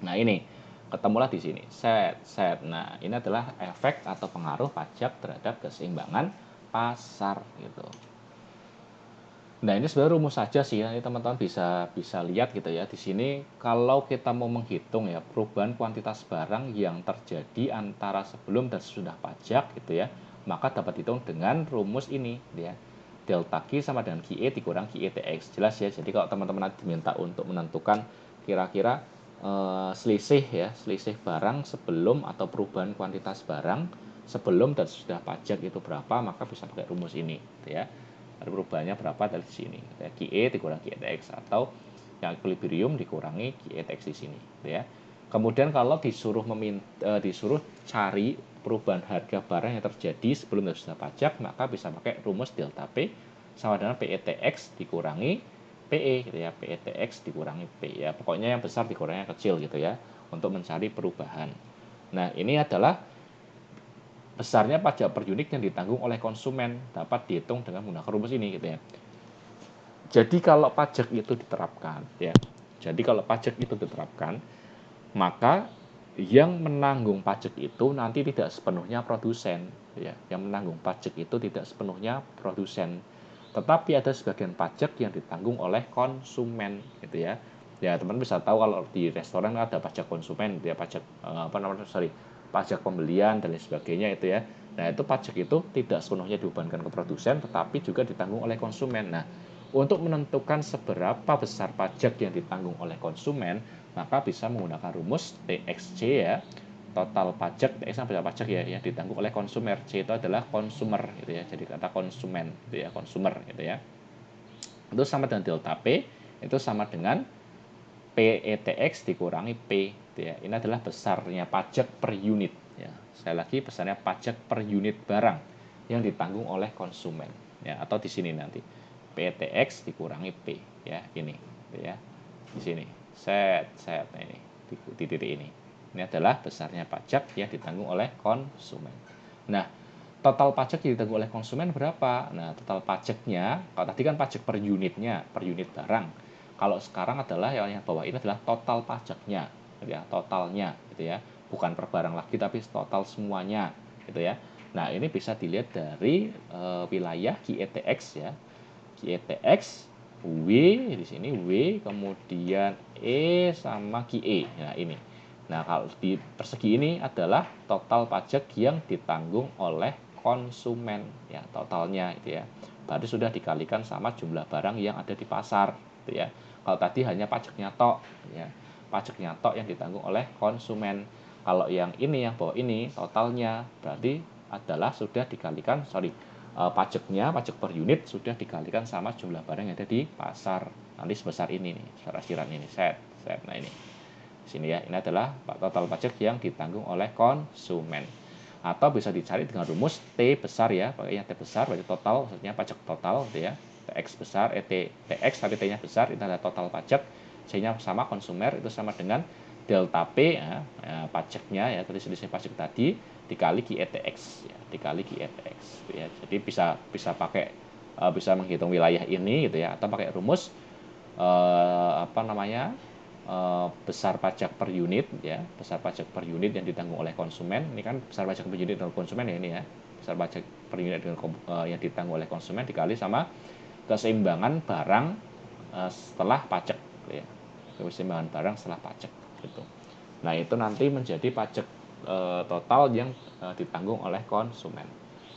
Nah, ini ketemulah di sini set. Nah, ini adalah efek atau pengaruh pajak terhadap keseimbangan pasar gitu. Nah, ini sebenarnya rumus saja sih, nanti teman-teman bisa bisa lihat gitu ya. Di sini kalau kita mau menghitung ya perubahan kuantitas barang yang terjadi antara sebelum dan sesudah pajak gitu ya, maka dapat dihitung dengan rumus ini gitu ya. Delta Q sama dengan QE dikurang QETX. Jelas ya. Jadi kalau teman-teman diminta untuk menentukan kira-kira selisih ya, selisih barang sebelum atau perubahan kuantitas barang sebelum dan sesudah pajak itu berapa, maka bisa pakai rumus ini gitu ya. Perubahannya berapa dari sini ya, QE dikurang QETX atau yang equilibrium dikurangi QETX di sini ya. Kemudian kalau disuruh cari perubahan harga barang yang terjadi sebelum dan sesudah pajak, maka bisa pakai rumus delta P sama dengan PETX dikurangi PE gitu ya. PETX dikurangi P ya. Pokoknya yang besar dikurangi yang kecil gitu ya untuk mencari perubahan. Nah, ini adalah besarnya pajak per unit yang ditanggung oleh konsumen dapat dihitung dengan menggunakan rumus ini gitu ya. Jadi kalau pajak itu diterapkan ya. Jadi kalau pajak itu diterapkan, maka yang menanggung pajak itu nanti tidak sepenuhnya produsen ya. Yang menanggung pajak itu tidak sepenuhnya produsen. Tetapi ada sebagian pajak yang ditanggung oleh konsumen gitu ya. Ya, teman bisa tahu kalau di restoran ada pajak konsumen, dia pajak pajak pembelian dan lain sebagainya itu ya. Nah, itu pajak itu tidak sepenuhnya dibebankan ke produsen, tetapi juga ditanggung oleh konsumen. Nah, untuk menentukan seberapa besar pajak yang ditanggung oleh konsumen, maka bisa menggunakan rumus TXC ya, total pajak, TX sama pajak ya, yang ditanggung oleh konsumer. C itu adalah consumer gitu ya, jadi kata konsumen gitu ya, consumer gitu ya. Itu sama dengan delta P, itu sama dengan PETX dikurangi P gitu ya. Ini adalah besarnya pajak per unit ya. Sekali lagi besarnya pajak per unit barang yang ditanggung oleh konsumen ya, atau di sini nanti PETX dikurangi P ya, ini gitu ya. Di sini set nah ini di titik ini. Ini adalah besarnya pajak yang ditanggung oleh konsumen. Nah, total pajak yang ditanggung oleh konsumen berapa? Nah, total pajaknya, kalau tadi kan pajak per unitnya, per unit barang. Kalau sekarang adalah yang bawah ini adalah total pajaknya, gitu ya, totalnya, gitu ya. Bukan per barang lagi, tapi total semuanya, gitu ya. Nah, ini bisa dilihat dari wilayah QETX ya. QETX, W di sini W, kemudian E sama QE. Nah, ini. Nah, kalau di persegi ini adalah total pajak yang ditanggung oleh konsumen ya, totalnya itu ya. Berarti sudah dikalikan sama jumlah barang yang ada di pasar gitu ya. Kalau tadi hanya pajaknya tok ya. Pajaknya tok yang ditanggung oleh konsumen. Kalau yang ini yang bawah ini totalnya berarti adalah sudah dikalikan pajaknya, pajak per unit sudah dikalikan sama jumlah barang yang ada di pasar. Nanti sebesar ini nih, akhiran ini set. Nah, ini sini ya, ini adalah total pajak yang ditanggung oleh konsumen. Atau bisa dicari dengan rumus T besar ya, pakainya T besar berarti total, maksudnya pajak total gitu ya. TX besar, TX tapi T-nya besar, itu adalah total pajak. C-nya sama konsumer, itu sama dengan delta P ya, pajaknya ya, tadi selisih pajak tadi dikali QETX ya, dikali QETX ya. Jadi bisa bisa pakai bisa menghitung wilayah ini gitu ya, atau pakai rumus apa namanya besar pajak per unit ya, besar pajak per unit yang ditanggung oleh konsumen. Ini kan besar pajak per unit dari konsumen ya, ini ya, besar pajak per unit yang ditanggung oleh konsumen dikali sama keseimbangan barang setelah pajak gitu ya, keseimbangan barang setelah pajak gitu. Nah, itu nanti menjadi pajak total yang ditanggung oleh konsumen.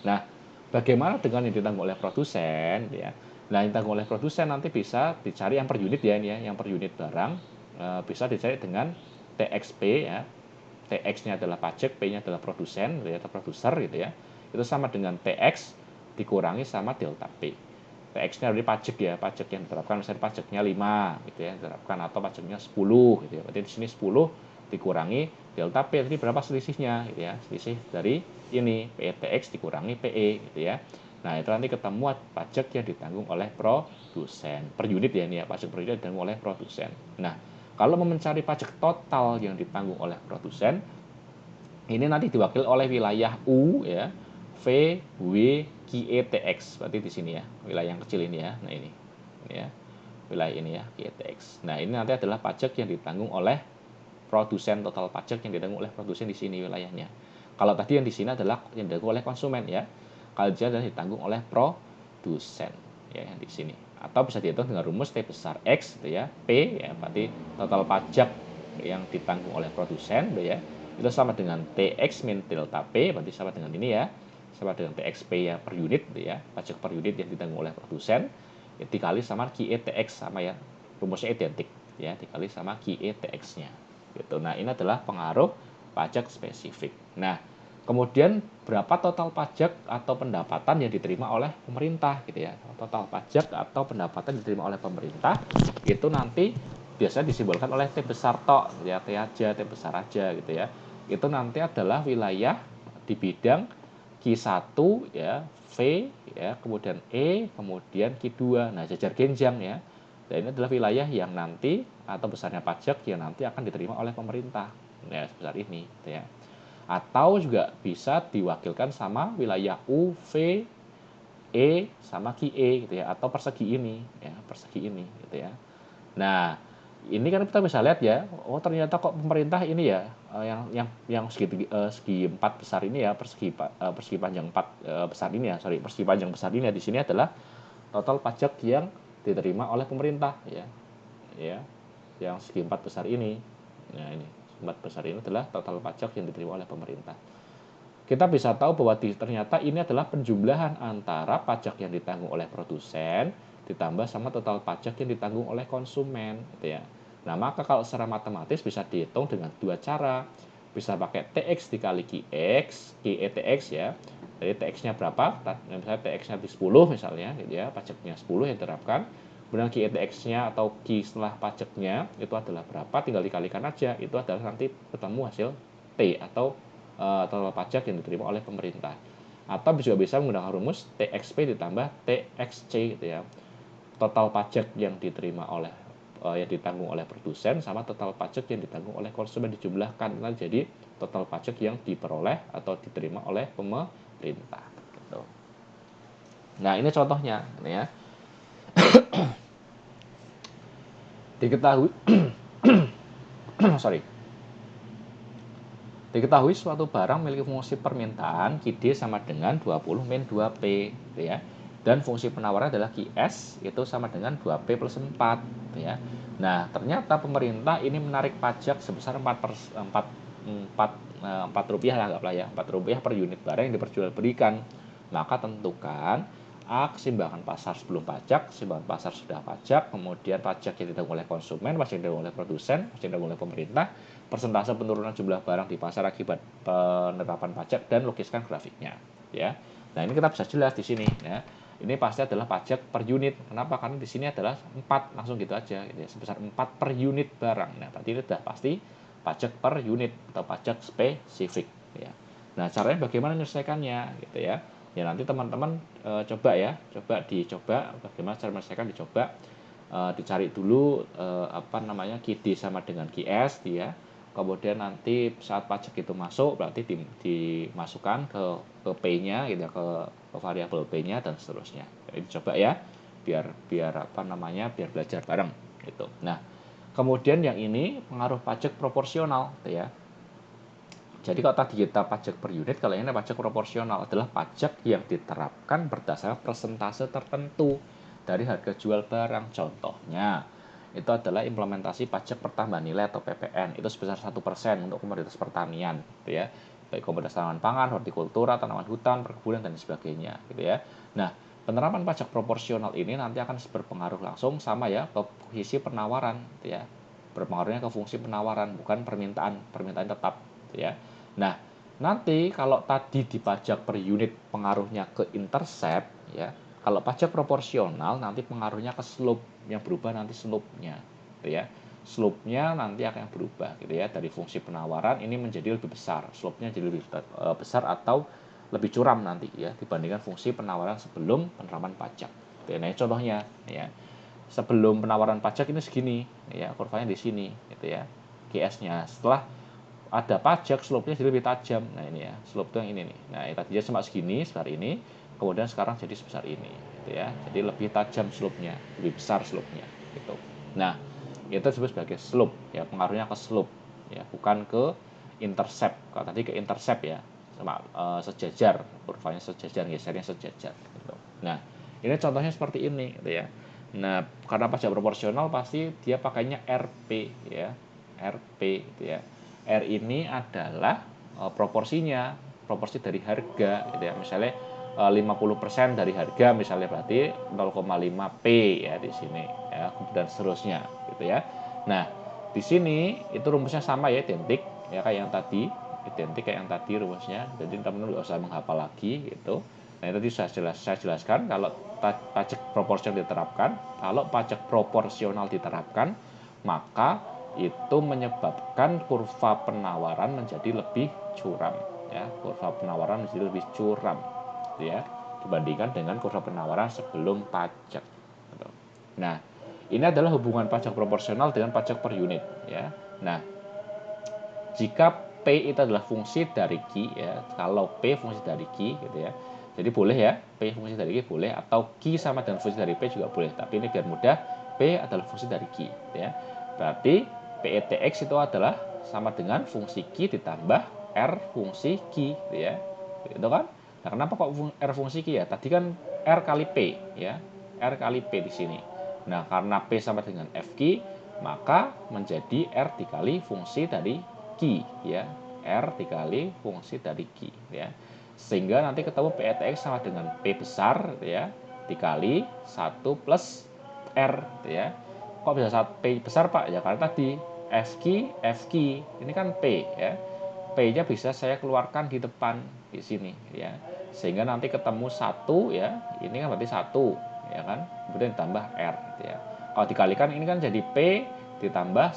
Nah, bagaimana dengan yang ditanggung oleh produsen ya? Nah, yang ditanggung oleh produsen nanti bisa dicari yang per unit ya, ini ya, yang per unit barang bisa dicari dengan TXP ya. TX-nya adalah pajak, P-nya adalah produsen gitu ya, atau produser gitu ya. Itu sama dengan TX dikurangi sama delta P. TX-nya dari pajak ya, pajak yang diterapkan misalnya pajaknya 5 gitu ya, diterapkan, atau pajaknya 10 gitu ya. Berarti di sini 10 dikurangi delta P, tadi berapa selisihnya gitu ya, selisih dari ini PETX dikurangi PE gitu ya. Nah, itu nanti ketemu pajak yang ditanggung oleh produsen per unit ya, ini ya, pajak per unit ditanggung oleh produsen. Nah, kalau mau mencari pajak total yang ditanggung oleh produsen, ini nanti diwakili oleh wilayah U ya, V, W, QETX. Berarti di sini ya, wilayah yang kecil ini ya. Nah, ini ya, wilayah ini ya, QETX. Nah, ini nanti adalah pajak yang ditanggung oleh produsen, total pajak yang ditanggung oleh produsen di sini wilayahnya. Kalau tadi yang di sini adalah yang ditanggung oleh konsumen ya. Kalau dia adalah ditanggung oleh produsen ya, yang di sini. atau bisa dihitung dengan rumus T besar X gitu ya, P ya berarti total pajak yang ditanggung oleh produsen gitu ya, itu sama dengan TX min delta P, berarti sama dengan ini ya, sama dengan TXP ya per unit gitu ya, pajak per unit yang ditanggung oleh produsen ya, dikali sama QE TX, sama ya, rumusnya identik ya, dikali sama QE TX-nya gitu. Nah, ini adalah pengaruh pajak spesifik. Nah, kemudian berapa total pajak atau pendapatan yang diterima oleh pemerintah gitu ya. Total pajak atau pendapatan yang diterima oleh pemerintah itu nanti biasanya disimbolkan oleh T besar tok ya, T aja, T besar aja gitu ya. Itu nanti adalah wilayah di bidang Q1 ya, V ya, kemudian E, kemudian Q2. Nah, jajar genjang ya. Dan ini adalah wilayah yang nanti atau besarnya pajak yang nanti akan diterima oleh pemerintah. Ya, sebesar ini gitu ya. Atau juga bisa diwakilkan sama wilayah U, V, E sama QE gitu ya, atau persegi ini ya, persegi ini gitu ya. Nah, ini kan kita bisa lihat ya, oh ternyata kok pemerintah ini ya yang segi 4 besar ini ya, persegi panjang 4 besar ini ya, persegi panjang besar ini ya, di sini adalah total pajak yang diterima oleh pemerintah ya. Ya, yang segi 4 besar ini. Nah, ini 4 besar ini adalah total pajak yang diterima oleh pemerintah. Kita bisa tahu bahwa ternyata ini adalah penjumlahan antara pajak yang ditanggung oleh produsen ditambah sama total pajak yang ditanggung oleh konsumen gitu ya. Nah, maka kalau secara matematis bisa dihitung dengan dua cara. Bisa pakai TX dikali QX, QETX ya. Jadi TX-nya berapa? Misalnya TX-nya di 10 misalnya gitu ya, pajaknya 10 yang diterapkan. Kemudian QETX-nya atau Q setelah pajaknya itu adalah berapa? Tinggal dikalikan aja. Itu adalah nanti ketemu hasil T atau total pajak yang diterima oleh pemerintah. Atau juga bisa menggunakan rumus TXP ditambah TXC gitu ya. Total pajak yang diterima oleh yang ditanggung oleh produsen sama total pajak yang ditanggung oleh konsumen dijumlahkan. Nah, jadi total pajak yang diperoleh atau diterima oleh pemerintah. Gitu. Nah, ini contohnya ya. Diketahui sorry. Diketahui suatu barang memiliki fungsi permintaan QD sama dengan 20 min 2P gitu ya. Dan fungsi penawaran adalah QS itu sama dengan 2P plus 4 gitu ya. Nah, ternyata pemerintah ini menarik pajak sebesar 4 rupiah lah anggaplah ya, 4 rupiah per unit barang yang diperjualbelikan. Maka tentukan A. Keseimbangan pasar sebelum pajak, keseimbangan pasar sudah pajak, kemudian pajak yang ditanggung oleh konsumen, pajak yang ditanggung oleh produsen, pajak yang ditanggung oleh pemerintah, persentase penurunan jumlah barang di pasar akibat penerapan pajak, dan lukiskan grafiknya ya. Nah, ini kita bisa jelas di sini ya. Ini pasti adalah pajak per unit. Kenapa? Karena di sini adalah 4, langsung gitu aja gitu ya. Sebesar 4 per unit barang. Nah, berarti ini sudah pasti pajak per unit atau pajak spesifik ya. Nah, caranya bagaimana menyelesaikannya gitu ya. Ya nanti teman-teman coba dicoba bagaimana cara menyelesaikan, dicoba dicari dulu QD sama dengan QS ya. Kemudian nanti saat pajak itu masuk berarti dimasukkan ke P-nya gitu ya, ke variabel P-nya dan seterusnya. Jadi coba ya biar biar belajar bareng gitu. Nah, kemudian yang ini pengaruh pajak proporsional gitu ya. Jadi kalau tadi kita pajak per unit, kalau ini pajak proporsional adalah pajak yang diterapkan berdasarkan persentase tertentu dari harga jual barang. Contohnya, itu adalah implementasi pajak pertambahan nilai atau PPN. Itu sebesar 1% untuk komoditas pertanian, gitu ya. Baik komoditas tanaman pangan, hortikultura, tanaman hutan, perkebunan, dan sebagainya, gitu ya. Nah, penerapan pajak proporsional ini nanti akan berpengaruh langsung sama ya ke sisi penawaran, gitu ya. Berpengaruhnya ke fungsi penawaran, bukan permintaan tetap, gitu ya. Nah, nanti kalau tadi dipajak per unit pengaruhnya ke intercept ya. Kalau pajak proporsional nanti pengaruhnya ke slope, yang berubah nanti slope-nya gitu ya. Slope-nya nanti akan berubah gitu ya, dari fungsi penawaran ini menjadi lebih besar, slope-nya jadi lebih besar atau lebih curam nanti ya dibandingkan fungsi penawaran sebelum penerapan pajak. Nah, contohnya ya. Sebelum penawaran pajak ini segini ya, kurvanya di sini gitu ya. GS-nya. Setelah ada pajak, slope-nya jadi lebih tajam. Nah, ini ya, slope yang ini nih. Nah, tadinya cuma segini, sebesar ini, kemudian sekarang jadi sebesar ini, gitu ya. Jadi lebih tajam slope-nya, lebih besar slope-nya, gitu. Nah, itu disebut sebagai slope, ya, pengaruhnya ke slope, ya, bukan ke intercept. Kalau tadi ke intercept ya, sama sejajar, kurvanya sejajar, gesernya sejajar, gitu. Nah, ini contohnya seperti ini, gitu ya. Nah, karena pajak proporsional pasti dia pakainya RP ya. RP gitu ya. R ini adalah proporsinya, proporsi dari harga gitu ya. Misalnya 50% dari harga misalnya berarti 0,5 P ya di sini ya, dan seterusnya gitu ya. Nah, di sini itu rumusnya sama ya, identik ya kayak yang tadi, identik kayak yang tadi rumusnya. Jadi teman-teman nggak usah menghafal lagi gitu. Nah, itu tadi saya jelaskan kalau pajak proporsional diterapkan, kalau pajak proporsional diterapkan, maka itu menyebabkan kurva penawaran menjadi lebih curam ya, kurva penawaran menjadi lebih curam ya dibandingkan dengan kurva penawaran sebelum pajak. Nah, ini adalah hubungan pajak proporsional dengan pajak per unit ya. Nah, jika P itu adalah fungsi dari Q ya, kalau P fungsi dari Q gitu ya, jadi boleh ya P fungsi dari Q boleh, atau Q sama dengan fungsi dari P juga boleh, tapi ini biar mudah P adalah fungsi dari Q gitu ya. Berarti PETX itu adalah sama dengan fungsi Q ditambah R fungsi Q gitu ya, gitu kan. Nah, kenapa kok R fungsi Q ya, tadi kan R kali P ya, R kali P di sini. Nah, karena P sama dengan FQ, maka menjadi R dikali fungsi dari Q ya, R dikali fungsi dari Q ya, sehingga nanti ketemu PETX sama dengan P besar ya dikali 1 plus R ya. Kok bisa P besar Pak? Ya karena tadi FQ ini kan P ya, P-nya bisa saya keluarkan di depan di sini ya, sehingga nanti ketemu 1 ya, ini kan berarti 1 ya kan, kemudian ditambah R ya. Kalau dikalikan ini kan jadi P ditambah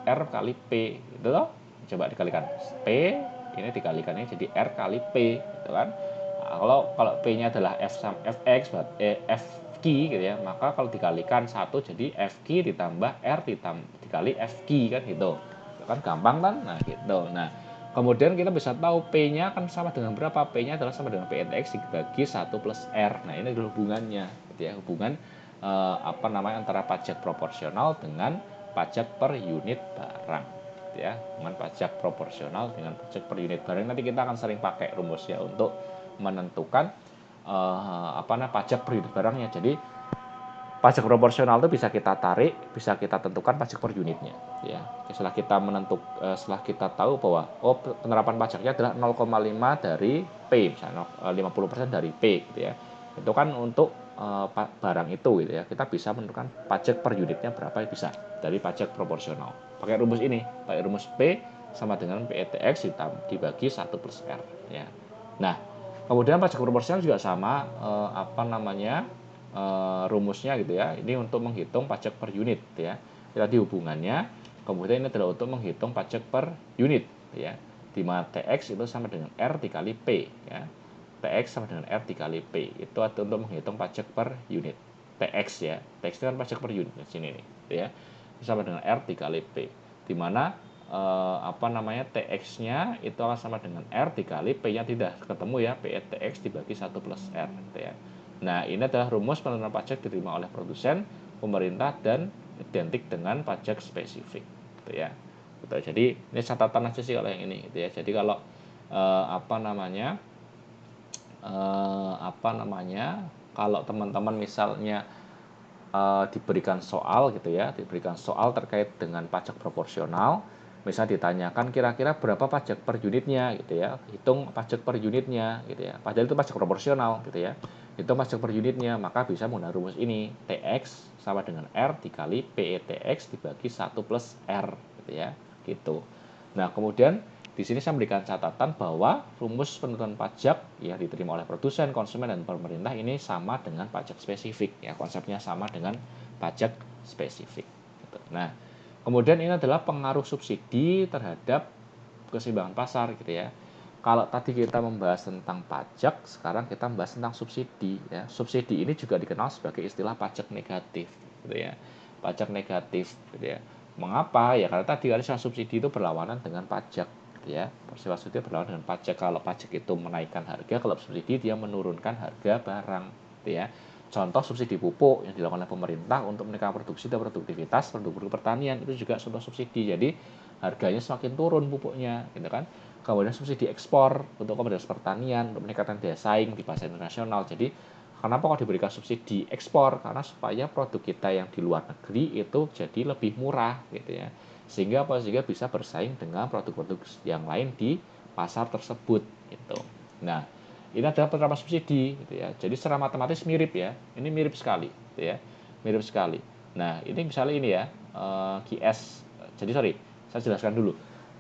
R kali P gitu loh. Coba dikalikan P ini dikalikannya jadi R kali P gitu kan. Nah, kalau P-nya adalah Fx Fq gitu ya, maka kalau dikalikan 1 jadi Fq ditambah R dikali Fq kan gitu. Itu kan gampang kan? Nah gitu. Nah, kemudian kita bisa tahu P-nya kan sama dengan berapa? P-nya adalah sama dengan PNX dibagi 1 plus R. Nah, ini adalah hubungannya gitu ya, hubungan antara pajak proporsional dengan pajak per unit barang gitu ya. Dengan pajak proporsional dengan pajak per unit barang, nanti kita akan sering pakai rumusnya untuk menentukan pajak per unit barangnya. Jadi pajak proporsional itu bisa kita tarik, bisa kita tentukan pajak per unitnya ya. Setelah kita tahu bahwa penerapan pajaknya adalah 0,5 dari P, misalnya 50% dari P gitu ya. Itu kan untuk barang itu gitu ya. Kita bisa menentukan pajak per unitnya berapa, bisa dari pajak proporsional. Pakai rumus ini, pakai rumus P sama dengan PETX dibagi 1 plus R ya. Nah, kemudian pajak proporsional juga sama rumusnya gitu ya. Ini untuk menghitung pajak per unit ya. Tadi hubungannya. Kemudian ini adalah untuk menghitung pajak per unit ya. Di mana TX itu sama dengan R dikali P ya. TX sama dengan R dikali P. Itu untuk menghitung pajak per unit. TX ya. TX itu kan pajak per unit di sini nih ya. Sama dengan R dikali P. Di mana TX-nya itu akan sama dengan R dikali P-nya tidak ketemu ya, PETX dibagi 1 plus R gitu ya. Nah, ini adalah rumus penentuan pajak diterima oleh produsen, pemerintah, dan identik dengan pajak spesifik gitu ya. Gitu. Jadi ini catatan aja sih kalau yang ini gitu ya. Jadi kalau kalau teman-teman misalnya diberikan soal gitu ya, diberikan soal terkait dengan pajak proporsional, misalnya ditanyakan kira-kira berapa pajak per unitnya gitu ya, hitung pajak per unitnya gitu ya, padahal itu pajak proporsional gitu ya, hitung pajak per unitnya, maka bisa menggunakan rumus ini, TX sama dengan R dikali PETX dibagi 1 plus R gitu ya, gitu. Nah, kemudian di sini saya memberikan catatan bahwa rumus penentuan pajak ya diterima oleh produsen, konsumen, dan pemerintah ini sama dengan pajak spesifik ya, konsepnya sama dengan pajak spesifik. Gitu. Nah, kemudian ini adalah pengaruh subsidi terhadap keseimbangan pasar gitu ya. Kalau tadi kita membahas tentang pajak, sekarang kita membahas tentang subsidi ya. Subsidi ini juga dikenal sebagai istilah pajak negatif gitu ya. Pajak negatif gitu ya. Mengapa? Ya karena tadi kan subsidi itu berlawanan dengan pajak ya. Peristiwa subsidi berlawanan dengan pajak. Kalau pajak itu menaikkan harga, kalau subsidi dia menurunkan harga barang gitu ya. Contoh subsidi pupuk yang dilakukan oleh pemerintah untuk meningkatkan produksi dan produktivitas produk pertanian, itu juga contoh subsidi. Jadi harganya semakin turun pupuknya gitu kan. Kemudian subsidi ekspor untuk komoditas pertanian untuk meningkatkan daya saing di pasar internasional. Jadi Kenapa kok diberikan subsidi ekspor? Karena supaya produk kita yang di luar negeri itu jadi lebih murah gitu ya. Sehingga apa? Sehingga bisa bersaing dengan produk-produk yang lain di pasar tersebut gitu. Nah, ini adalah penerapan subsidi gitu ya. Jadi secara matematis mirip ya. Ini mirip sekali gitu ya. Mirip sekali. Nah, ini misalnya ini ya, QS. Jadi sorry, saya jelaskan dulu.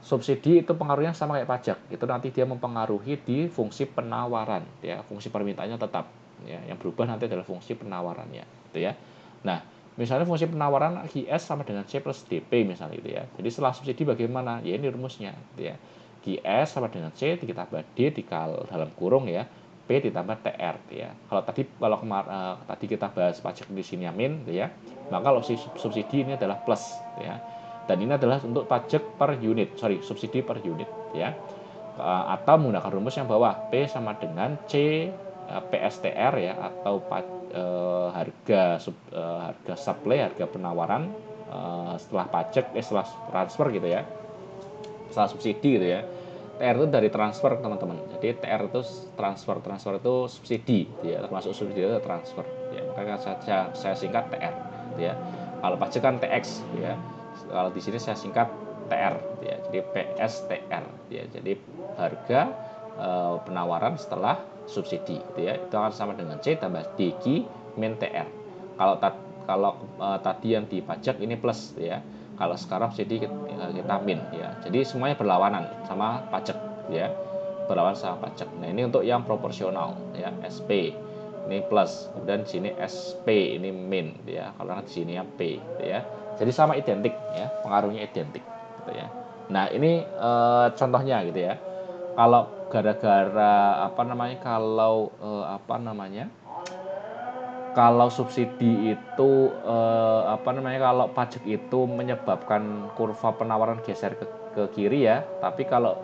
Subsidi itu pengaruhnya sama kayak pajak. Itu nanti dia mempengaruhi di fungsi penawaran ya, fungsi permintaannya tetap ya, yang berubah nanti adalah fungsi penawarannya gitu ya. Nah, misalnya fungsi penawaran QS sama dengan C plus DP misalnya gitu ya. Jadi setelah subsidi bagaimana? Ya ini rumusnya gitu ya. QS sama dengan C ditambah D dalam kurung ya, P ditambah TR gitu ya. Tadi kita bahas pajak di sini min gitu ya. Maka kalau subsidi ini adalah plus gitu ya. Dan ini adalah untuk pajak per unit, subsidi per unit ya. Atau menggunakan rumus yang bawah, P sama dengan C PSTR ya, atau harga supply, harga penawaran setelah pajak, setelah transfer gitu ya, setelah subsidi gitu ya. TR itu dari transfer teman-teman. Jadi TR itu transfer itu subsidi gitu ya, termasuk subsidi itu transfer ya. Makanya saya singkat TR gitu ya. Kalau pajak kan TX gitu ya. Kalau di sini saya singkat TR gitu ya. Jadi PSTR gitu ya. Jadi harga penawaran setelah subsidi gitu ya. Itu akan sama dengan C tambah DQ min TR. Kalau tadi yang di pajak ini plus gitu ya. Kalau sekarang subsidi kita min ya. Jadi semuanya berlawanan sama pajak ya. Berlawanan sama pajak. Nah, ini untuk yang proporsional ya, SP. Ini plus, kemudian di sini SP, ini min ya. Kalau di sini yang P ya. Jadi sama identik ya, pengaruhnya identik gitu ya. Nah, ini contohnya gitu ya. Kalau gara-gara kalau subsidi itu kalau pajak itu menyebabkan kurva penawaran geser ke kiri ya, tapi kalau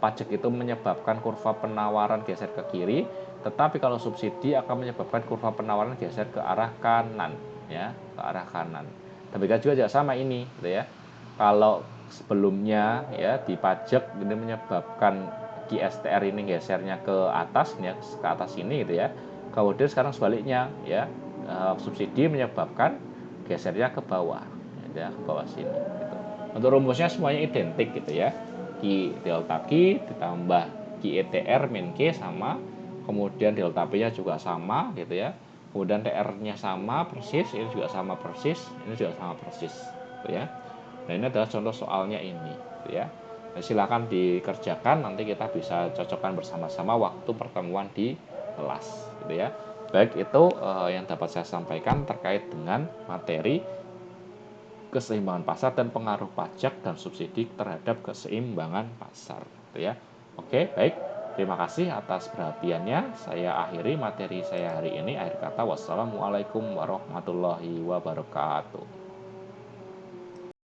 pajak itu menyebabkan kurva penawaran geser ke kiri, tetapi kalau subsidi akan menyebabkan kurva penawaran geser ke arah kanan ya, ke arah kanan. Demikian juga sama ini gitu ya. Kalau sebelumnya ya di pajak ini menyebabkan QSTR ini gesernya ke atas ya, ke atas ini gitu ya. Kemudian sekarang sebaliknya ya, subsidi menyebabkan gesernya ke bawah ya, ke bawah sini gitu. Untuk rumusnya semuanya identik gitu ya. Q delta Q ditambah QETR min Q sama, kemudian delta P-nya juga sama gitu ya. Kemudian TR-nya sama persis, ini juga sama persis, ini juga sama persis gitu ya. Nah, ini adalah contoh soalnya ini gitu ya. Nah, silakan dikerjakan, nanti kita bisa cocokkan bersama-sama waktu pertemuan di kelas gitu ya. Baik, itu yang dapat saya sampaikan terkait dengan materi keseimbangan pasar dan pengaruh pajak dan subsidi terhadap keseimbangan pasar gitu ya. Oke, baik. Terima kasih atas perhatiannya. Saya akhiri materi saya hari ini. Akhir kata, wassalamualaikum warahmatullahi wabarakatuh.